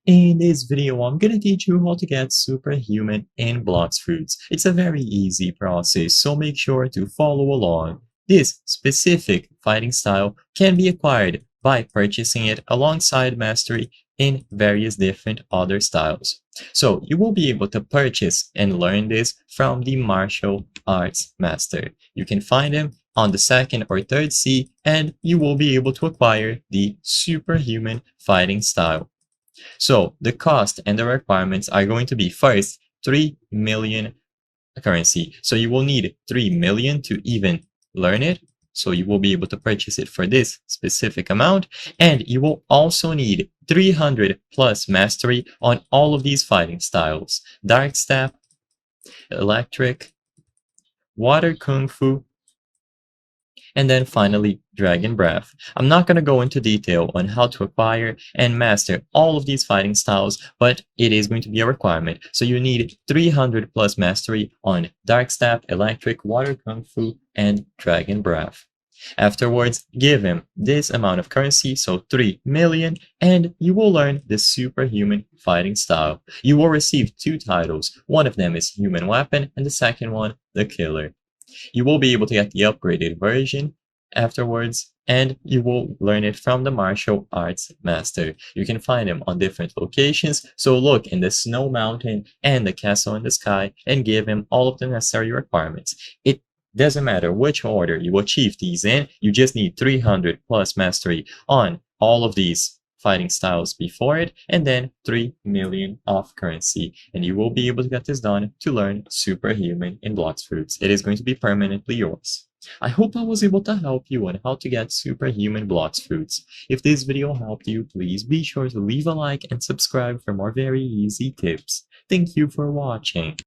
In this video, I'm gonna teach you how to get superhuman in Blox Fruits. It's a very easy process, so make sure to follow along. This specific fighting style can be acquired by purchasing it alongside mastery in various different other styles. So you will be able to purchase and learn this from the martial arts master. You can find him on the second or third C, and you will be able to acquire the superhuman fighting style. So the cost and the requirements are going to be first 3 million currency. So you will need 3 million to even learn it. So you will be able to purchase it for this specific amount. And you will also need 300 plus mastery on all of these fighting styles: Dark Step, Electric, Water Kung Fu, and then finally Dragon Breath. I'm not going to go into detail on how to acquire and master all of these fighting styles, but it is going to be a requirement. So you need 300 plus mastery on Dark Step, Electric, Water Kung Fu, and Dragon Breath. Afterwards, give him this amount of currency, so 3 million, and you will learn the superhuman fighting style. You will receive 2 titles. One of them is Human Weapon, and the second one, the Killer. You will be able to get the upgraded version afterwards, and you will learn it from the martial arts master. You can find him on different locations, so look in the Snow Mountain and the Castle in the Sky and give him all of the necessary requirements. It doesn't matter which order you achieve these in, you just need 300 plus mastery on all of these fighting styles before it, and then 3 million of currency, and you will be able to get this done to learn superhuman in Blox Fruits. It is going to be permanently yours. I hope I was able to help you on how to get superhuman Blox Fruits. If this video helped you, please be sure to leave a like and subscribe for more very easy tips. Thank you for watching.